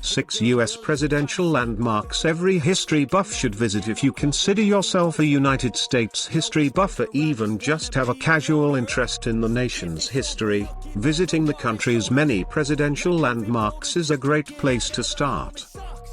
6 U.S. presidential landmarks every history buff should visit. If you consider yourself a United States history buff or even just have a casual interest in the nation's history, visiting the country's many presidential landmarks is a great place to start.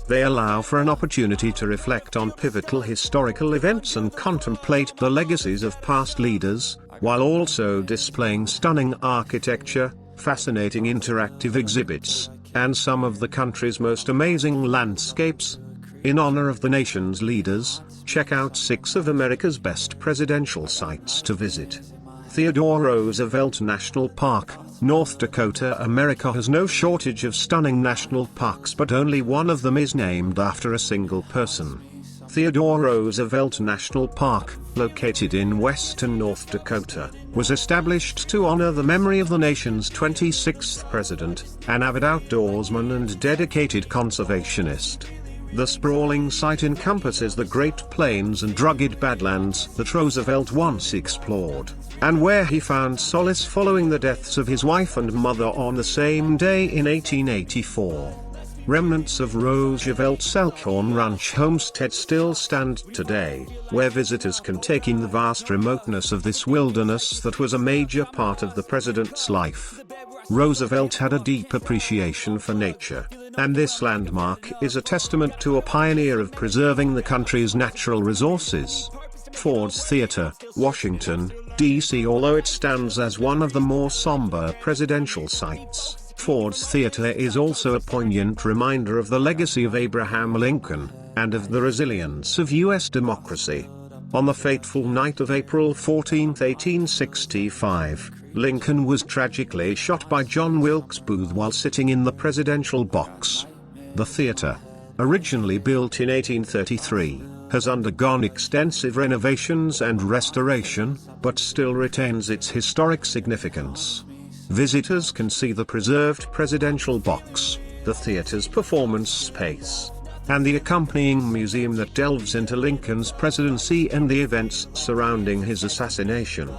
They allow for an opportunity to reflect on pivotal historical events and contemplate the legacies of past leaders, while also displaying stunning architecture, fascinating interactive exhibits, and some of the country's most amazing landscapes. In honor of the nation's leaders, check out 6 of America's best presidential sites to visit. Theodore Roosevelt National Park, North Dakota. America has no shortage of stunning national parks, but only one of them is named after a single person. Theodore Roosevelt National Park, located in western North Dakota, was established to honor the memory of the nation's 26th president, an avid outdoorsman and dedicated conservationist. The sprawling site encompasses the Great Plains and rugged Badlands that Roosevelt once explored, and where he found solace following the deaths of his wife and mother on the same day in 1884. Remnants of Roosevelt's Elkhorn Ranch homestead still stand today, where visitors can take in the vast remoteness of this wilderness that was a major part of the president's life. Roosevelt had a deep appreciation for nature, and this landmark is a testament to a pioneer of preserving the country's natural resources. Ford's Theater, Washington, D.C. Although it stands as one of the more somber presidential sites, Ford's Theater is also a poignant reminder of the legacy of Abraham Lincoln, and of the resilience of U.S. democracy. On the fateful night of April 14, 1865, Lincoln was tragically shot by John Wilkes Booth while sitting in the presidential box. The theater, originally built in 1833, has undergone extensive renovations and restoration, but still retains its historic significance. Visitors can see the preserved presidential box, the theater's performance space, and the accompanying museum that delves into Lincoln's presidency and the events surrounding his assassination.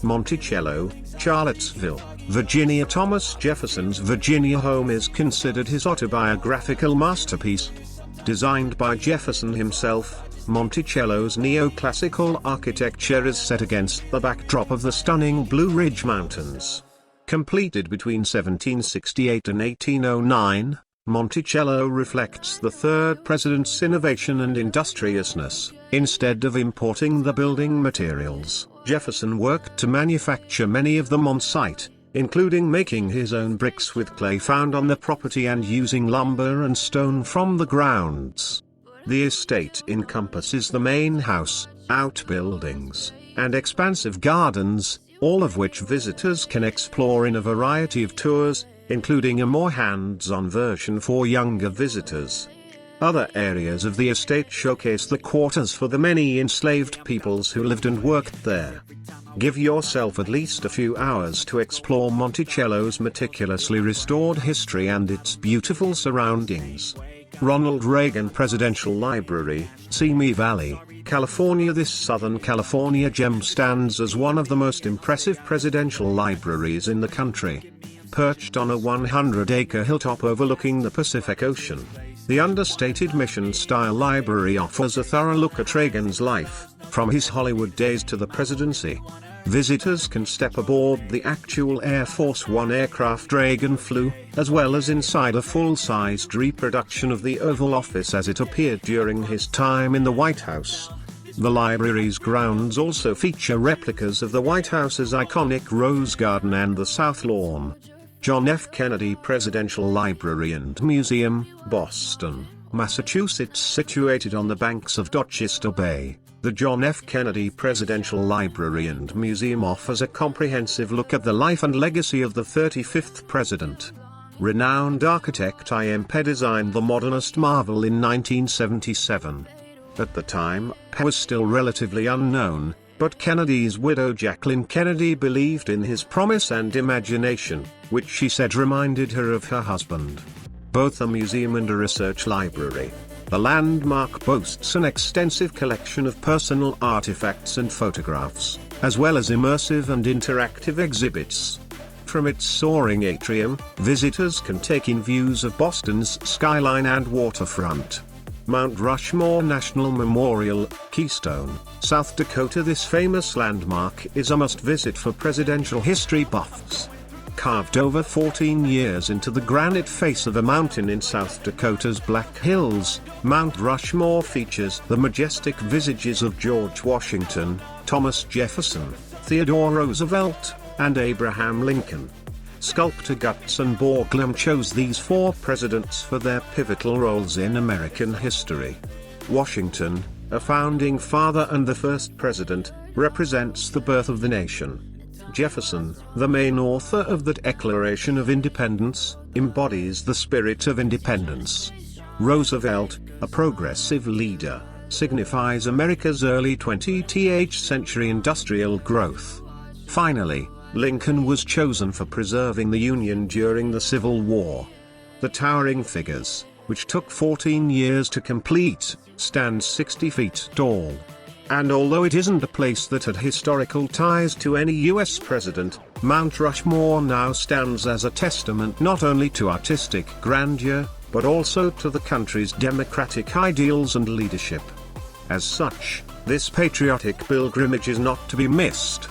Monticello, Charlottesville, Virginia. Thomas Jefferson's Virginia home is considered his autobiographical masterpiece. Designed by Jefferson himself, Monticello's neoclassical architecture is set against the backdrop of the stunning Blue Ridge Mountains. Completed between 1768 and 1809, Monticello reflects the third president's innovation and industriousness. Instead of importing the building materials, Jefferson worked to manufacture many of them on site, including making his own bricks with clay found on the property and using lumber and stone from the grounds. The estate encompasses the main house, outbuildings, and expansive gardens, all of which visitors can explore in a variety of tours, including a more hands-on version for younger visitors. Other areas of the estate showcase the quarters for the many enslaved peoples who lived and worked there. Give yourself at least a few hours to explore Monticello's meticulously restored history and its beautiful surroundings. Ronald Reagan Presidential Library, Simi Valley, California. This Southern California gem stands as one of the most impressive presidential libraries in the country. Perched on a 100-acre hilltop overlooking the Pacific Ocean, the understated mission-style library offers a thorough look at Reagan's life, from his Hollywood days to the presidency. Visitors can step aboard the actual Air Force One aircraft Reagan flew, as well as inside a full-sized reproduction of the Oval Office as it appeared during his time in the White House. The library's grounds also feature replicas of the White House's iconic Rose Garden and the South Lawn. John F. Kennedy Presidential Library and Museum, Boston, Massachusetts. Situated on the banks of Dorchester Bay, the John F. Kennedy Presidential Library and Museum offers a comprehensive look at the life and legacy of the 35th president. Renowned architect I.M. Pei designed the modernist marvel in 1977. At the time, Pei was still relatively unknown, but Kennedy's widow Jacqueline Kennedy believed in his promise and imagination, which she said reminded her of her husband. Both a museum and a research library, the landmark boasts an extensive collection of personal artifacts and photographs, as well as immersive and interactive exhibits. from its soaring atrium, visitors can take in views of Boston's skyline and waterfront. Mount Rushmore National Memorial, Keystone, South Dakota. This famous landmark is a must-visit for presidential history buffs. Carved over 14 years into the granite face of a mountain in South Dakota's Black Hills, Mount Rushmore features the majestic visages of George Washington, Thomas Jefferson, Theodore Roosevelt, and Abraham Lincoln. Sculptor Gutzon Borglum chose these four presidents for their pivotal roles in American history. Washington, a founding father and the first president, represents the birth of the nation. Jefferson, the main author of the Declaration of Independence, embodies the spirit of independence. Roosevelt, a progressive leader, signifies America's early 20th century industrial growth. Finally, Lincoln was chosen for preserving the Union during the Civil War. The towering figures, which took 14 years to complete, stand 60 feet tall. And although it isn't a place that had historical ties to any US president, Mount Rushmore now stands as a testament not only to artistic grandeur, but also to the country's democratic ideals and leadership. As such, this patriotic pilgrimage is not to be missed.